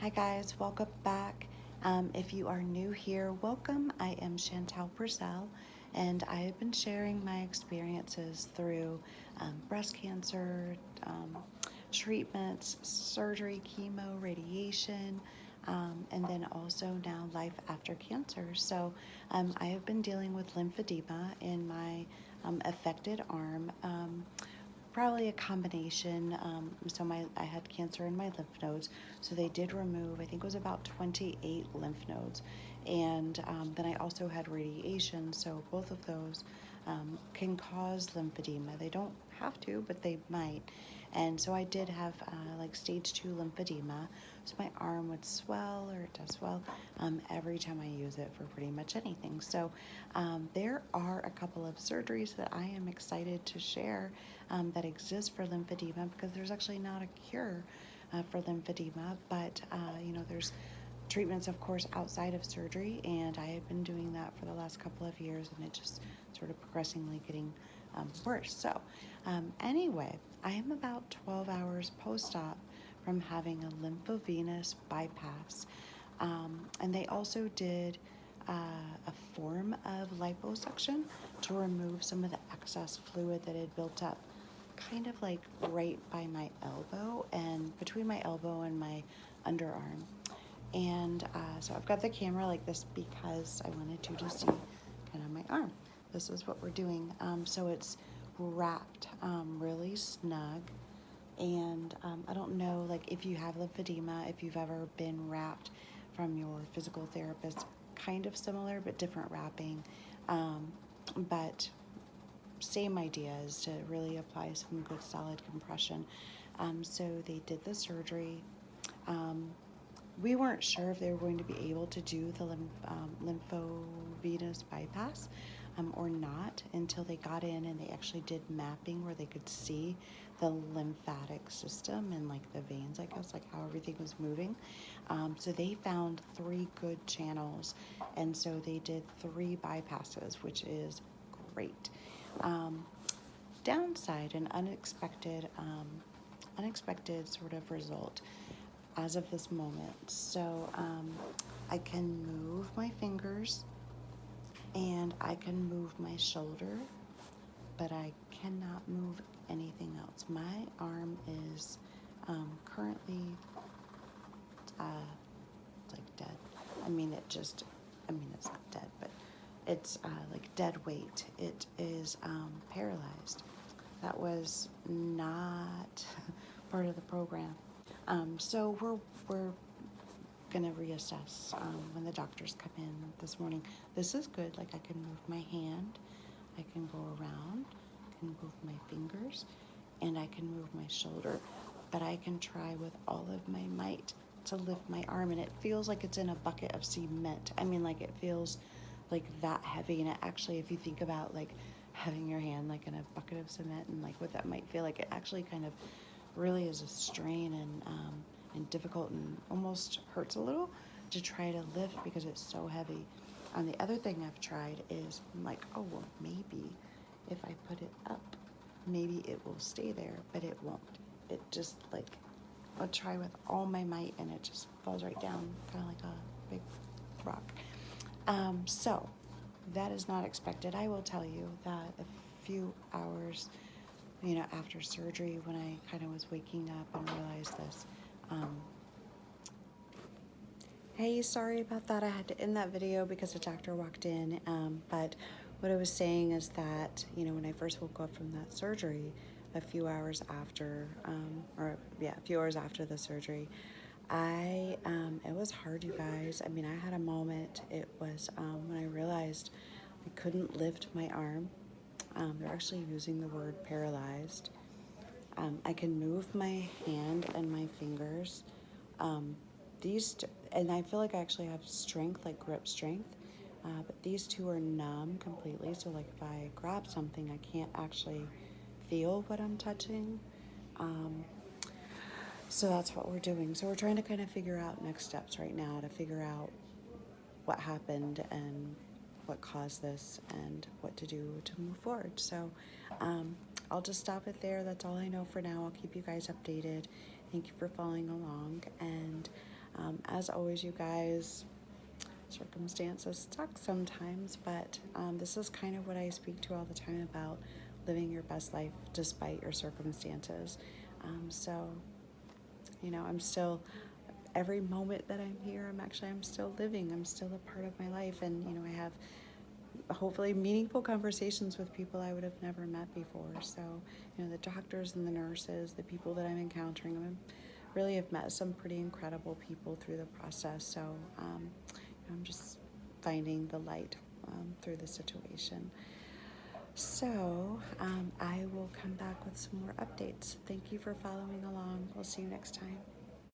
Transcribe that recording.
Hi guys, welcome back. If you are new here, welcome. I am Chantal Purcell, and I have been sharing my experiences through breast cancer, treatments, surgery, chemo, radiation, and then also now life after cancer. So I have been dealing with lymphedema in my affected arm. Probably a combination. I had cancer in my lymph nodes, so they did remove, I think it was about 28 lymph nodes. And then I also had radiation, so both of those can cause lymphedema. They don't have to, but they might. And so I did have like stage 2 lymphedema, so my arm would swell, or it does swell, every time I use it for pretty much anything. So there are a couple of surgeries that I am excited to share that exist for lymphedema, because there's actually not a cure for lymphedema, but there's treatments, of course, outside of surgery, and I have been doing that for the last couple of years, and it just sort of progressively getting worse. So anyway, I am about 12 hours post-op from having a lymphovenous bypass, and they also did a form of liposuction to remove some of the excess fluid that had built up kind of like right by my elbow and between my elbow and my underarm. And so I've got the camera like this because I wanted to just see kind of my arm. This is what we're doing. So it's wrapped really snug. And I don't know, like, if you have lymphedema, if you've ever been wrapped from your physical therapist, kind of similar, but different wrapping. But same idea is to really apply some good solid compression. So they did the surgery. We weren't sure if they were going to be able to do the lymphovenous bypass or not until they got in and they actually did mapping where they could see the lymphatic system and like the veins, I guess, like how everything was moving. So they found 3 good channels, and so they did 3 bypasses, which is great. Downside, an unexpected sort of result as of this moment. So I can move my fingers and I can move my shoulder, but I cannot move anything else. My arm is currently like dead. It's not dead, but it's like dead weight. It is paralyzed. That was not part of the program. So we're gonna reassess when the doctors come in this morning. This is good. Like, I can move my hand, I can go around, I can move my fingers, and I can move my shoulder. But I can try with all of my might to lift my arm, and it feels like it's in a bucket of cement. Like, it feels like that heavy. And it actually, if you think about like having your hand like in a bucket of cement and like what that might feel like, it actually kind of really is a strain and difficult, and almost hurts a little to try to lift because it's so heavy. And the other thing I've tried is I'm like, oh, well, maybe if I put it up, maybe it will stay there, but it won't. It just, like, I'll try with all my might and it just falls right down, kind of like a big rock. So that is not expected. I will tell you that a few hours after surgery, when I kind of was waking up and realized this. Hey, sorry about that. I had to end that video because the doctor walked in. But what I was saying is that, when I first woke up from that surgery, a few hours after the surgery, it was hard, you guys. I had a moment. It was when I realized I couldn't lift my arm. They're actually using the word paralyzed. I can move my hand and my fingers. And I feel like I actually have strength, like grip strength. But these 2 are numb completely. So like if I grab something, I can't actually feel what I'm touching. So that's what we're doing. So we're trying to kind of figure out next steps right now, to figure out what happened and what caused this and what to do to move forward. So I'll just stop it there. That's all I know for now. I'll keep you guys updated. Thank you for following along. And As always, you guys, circumstances suck sometimes, but this is kind of what I speak to all the time about living your best life despite your circumstances. So, I'm still, every moment that I'm here, I'm still living. I'm still a part of my life. And, I have hopefully meaningful conversations with people I would have never met before. So, the doctors and the nurses, the people that I'm encountering, really have met some pretty incredible people through the process. So, I'm just finding the light through the situation. So, I will come back with some more updates. Thank you for following along. We'll see you next time.